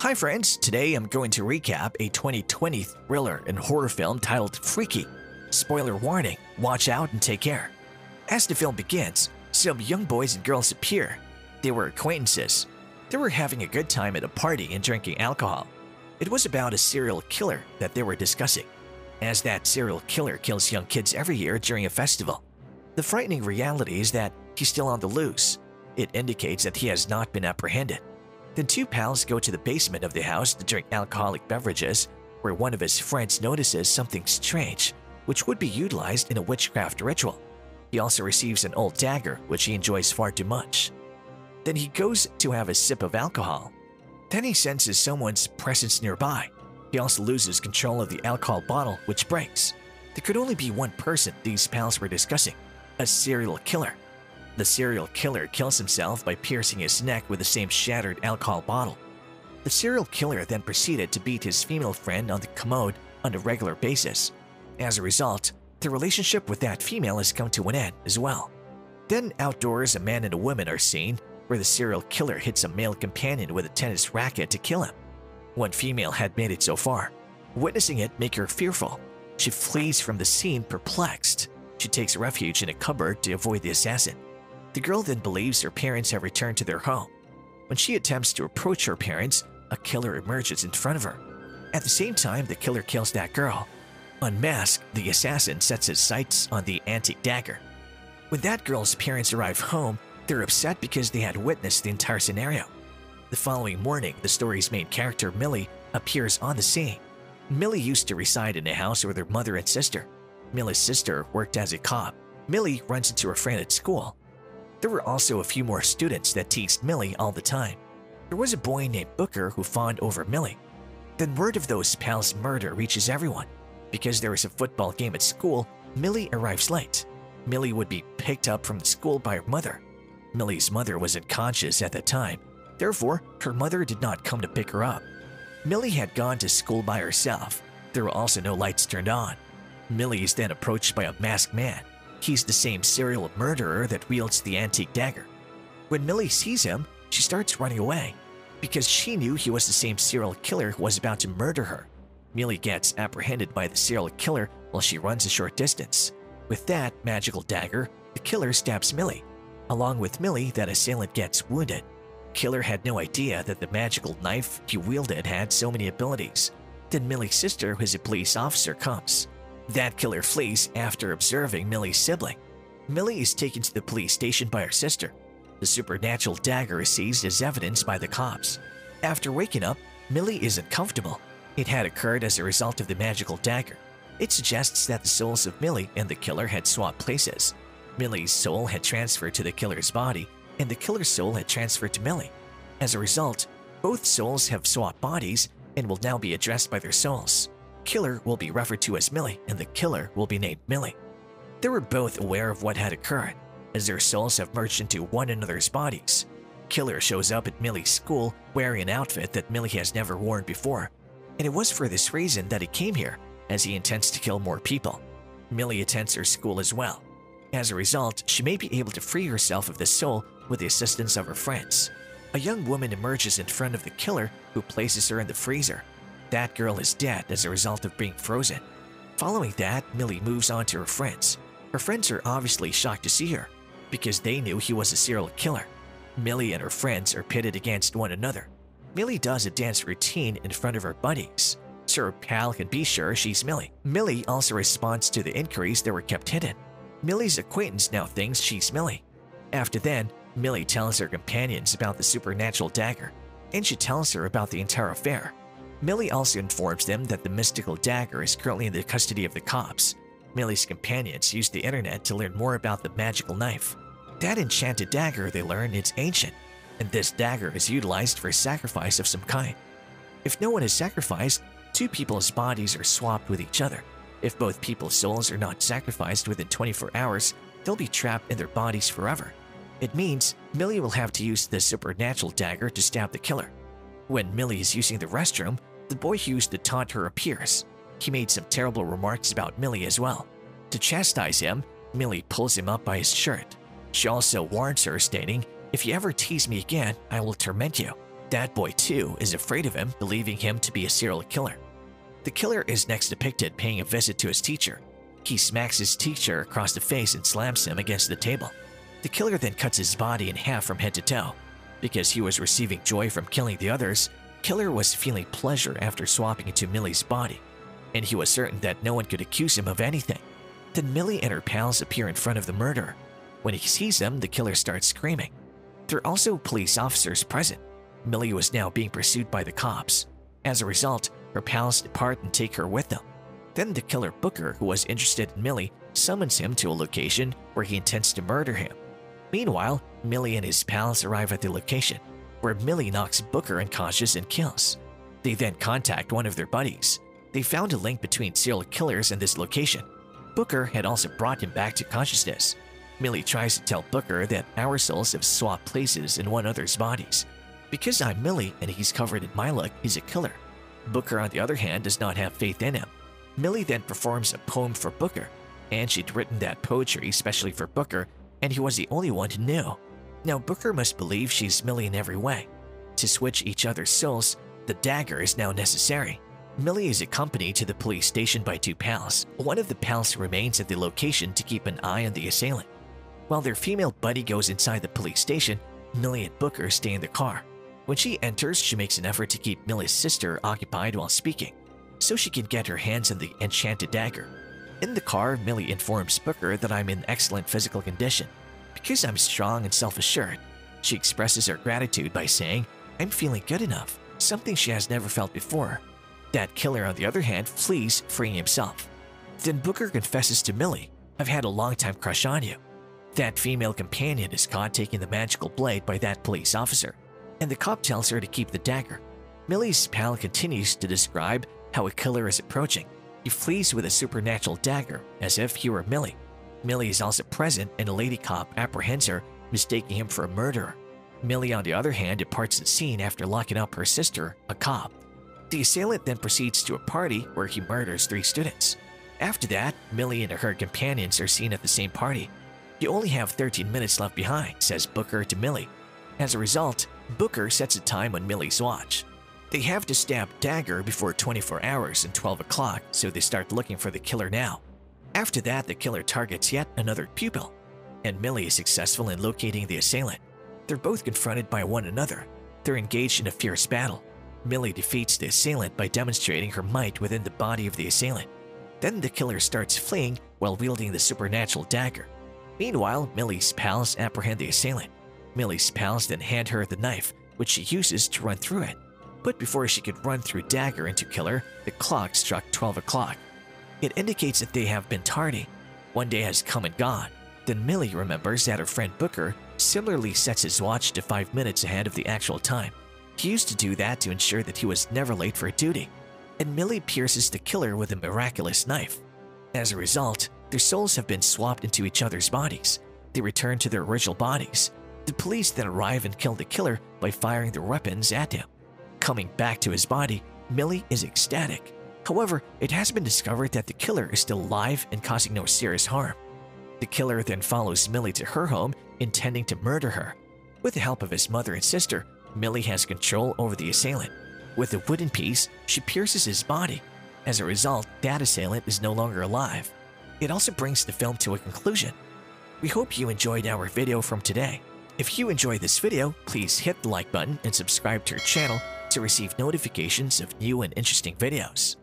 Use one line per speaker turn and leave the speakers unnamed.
Hi friends, today I'm going to recap a 2020 thriller and horror film titled Freaky. Spoiler warning, watch out and take care. As the film begins, some young boys and girls appear. They were acquaintances. They were having a good time at a party and drinking alcohol. It was about a serial killer that they were discussing, as that serial killer kills young kids every year during a festival. The frightening reality is that he's still on the loose. It indicates that he has not been apprehended. Then two pals go to the basement of the house to drink alcoholic beverages, where one of his friends notices something strange, which would be utilized in a witchcraft ritual. He also receives an old dagger, which he enjoys far too much. Then he goes to have a sip of alcohol. Then he senses someone's presence nearby. He also loses control of the alcohol bottle, which breaks. There could only be one person these pals were discussing, a serial killer. The serial killer kills himself by piercing his neck with the same shattered alcohol bottle. The serial killer then proceeded to beat his female friend on the commode on a regular basis. As a result, the relationship with that female has come to an end as well. Then outdoors, a man and a woman are seen, where the serial killer hits a male companion with a tennis racket to kill him. One female had made it so far. Witnessing it make her fearful. She flees from the scene perplexed. She takes refuge in a cupboard to avoid the assassin. The girl then believes her parents have returned to their home. When she attempts to approach her parents, a killer emerges in front of her. At the same time, the killer kills that girl. Unmasked, the assassin sets his sights on the antique dagger. When that girl's parents arrive home, they're upset because they had witnessed the entire scenario. The following morning, the story's main character, Millie, appears on the scene. Millie used to reside in a house with her mother and sister. Millie's sister worked as a cop. Millie runs into her friend at school. There were also a few more students that teased Millie all the time. There was a boy named Booker who fawned over Millie. Then word of those pals' murder reaches everyone. Because there is a football game at school, Millie arrives late. Millie would be picked up from the school by her mother. Millie's mother was unconscious at that time. Therefore, her mother did not come to pick her up. Millie had gone to school by herself. There were also no lights turned on. Millie is then approached by a masked man. He's the same serial murderer that wields the antique dagger. When Millie sees him, she starts running away because she knew he was the same serial killer who was about to murder her. Millie gets apprehended by the serial killer while she runs a short distance. With that magical dagger, the killer stabs Millie. Along with Millie, that assailant gets wounded. Killer had no idea that the magical knife he wielded had so many abilities. Then Millie's sister, who is a police officer, comes. That killer flees after observing Millie's sibling. Millie is taken to the police station by her sister. The supernatural dagger is seized as evidence by the cops. After waking up, Millie is uncomfortable. It had occurred as a result of the magical dagger. It suggests that the souls of Millie and the killer had swapped places. Millie's soul had transferred to the killer's body, and the killer's soul had transferred to Millie. As a result, both souls have swapped bodies and will now be addressed by their souls. Killer will be referred to as Millie, and the killer will be named Millie. They were both aware of what had occurred, as their souls have merged into one another's bodies. Killer shows up at Millie's school wearing an outfit that Millie has never worn before, and it was for this reason that he came here, as he intends to kill more people. Millie attends her school as well. As a result, she may be able to free herself of the soul with the assistance of her friends. A young woman emerges in front of the killer, who places her in the freezer. That girl is dead as a result of being frozen. Following that, Millie moves on to her friends. Her friends are obviously shocked to see her, because they knew he was a serial killer. Millie and her friends are pitted against one another. Millie does a dance routine in front of her buddies, so her pal can be sure she's Millie. Millie also responds to the inquiries that were kept hidden. Millie's acquaintance now thinks she's Millie. After then, Millie tells her companions about the supernatural dagger, and she tells her about the entire affair. Millie also informs them that the mystical dagger is currently in the custody of the cops. Millie's companions use the internet to learn more about the magical knife. That enchanted dagger, they learn, is ancient, and this dagger is utilized for sacrifice of some kind. If no one is sacrificed, two people's bodies are swapped with each other. If both people's souls are not sacrificed within 24 hours, they'll be trapped in their bodies forever. It means Millie will have to use the supernatural dagger to stab the killer. When Millie is using the restroom, the boy who used to taunt her appears. He made some terrible remarks about Millie as well. To chastise him, Millie pulls him up by his shirt. She also warns her, stating, "If you ever tease me again, I will torment you." That boy too is afraid of him, believing him to be a serial killer. The killer is next depicted paying a visit to his teacher. He smacks his teacher across the face and slams him against the table. The killer then cuts his body in half from head to toe. Because he was receiving joy from killing the others, Killer was feeling pleasure after swapping into Millie's body, and he was certain that no one could accuse him of anything. Then Millie and her pals appear in front of the murderer. When he sees them, the killer starts screaming. There are also police officers present. Millie was now being pursued by the cops. As a result, her pals depart and take her with them. Then the killer Booker, who was interested in Millie, summons him to a location where he intends to murder him. Meanwhile, Millie and his pals arrive at the location, where Millie knocks Booker unconscious and kills. They then contact one of their buddies. They found a link between serial killers and this location. Booker had also brought him back to consciousness. Millie tries to tell Booker that our souls have swapped places in one another's bodies. Because I'm Millie and he's covered in my look, he's a killer. Booker, on the other hand, does not have faith in him. Millie then performs a poem for Booker, and she'd written that poetry especially for Booker, and he was the only one who knew. Now Booker must believe she's Millie in every way. To switch each other's souls, the dagger is now necessary. Millie is accompanied to the police station by two pals. One of the pals remains at the location to keep an eye on the assailant. While their female buddy goes inside the police station, Millie and Booker stay in the car. When she enters, she makes an effort to keep Millie's sister occupied while speaking, so she can get her hands on the enchanted dagger. In the car, Millie informs Booker that I'm in excellent physical condition. Because I'm strong and self-assured, she expresses her gratitude by saying, I'm feeling good enough, something she has never felt before. That killer, on the other hand, flees, freeing himself. Then Booker confesses to Millie, I've had a long-time crush on you. That female companion is caught taking the magical blade by that police officer, and the cop tells her to keep the dagger. Millie's pal continues to describe how a killer is approaching. He flees with a supernatural dagger, as if he were Millie. Millie is also present, and a lady cop apprehends her, mistaking him for a murderer. Millie, on the other hand, departs the scene after locking up her sister, a cop. The assailant then proceeds to a party where he murders 3 students. After that, Millie and her companions are seen at the same party. You only have 13 minutes left behind, says Booker to Millie. As a result, Booker sets a time on Millie's watch. They have to stab Dagger before 24 hours and 12 o'clock, so they start looking for the killer now. After that, the killer targets yet another pupil, and Millie is successful in locating the assailant. They're both confronted by one another. They're engaged in a fierce battle. Millie defeats the assailant by demonstrating her might within the body of the assailant. Then the killer starts fleeing while wielding the supernatural dagger. Meanwhile, Millie's pals apprehend the assailant. Millie's pals then hand her the knife, which she uses to run through it. But before she could run through Dagger into Killer, the clock struck 12 o'clock. It indicates that they have been tardy. One day has come and gone. Then Millie remembers that her friend Booker similarly sets his watch to 5 minutes ahead of the actual time. He used to do that to ensure that he was never late for duty. And Millie pierces the killer with a miraculous knife. As a result, their souls have been swapped into each other's bodies. They return to their original bodies. The police then arrive and kill the killer by firing their weapons at him. Coming back to his body, Millie is ecstatic. However, it has been discovered that the killer is still alive and causing no serious harm. The killer then follows Millie to her home, intending to murder her. With the help of his mother and sister, Millie has control over the assailant. With a wooden piece, she pierces his body. As a result, that assailant is no longer alive. It also brings the film to a conclusion. We hope you enjoyed our video from today. If you enjoyed this video, please hit the like button and subscribe to our channel to receive notifications of new and interesting videos.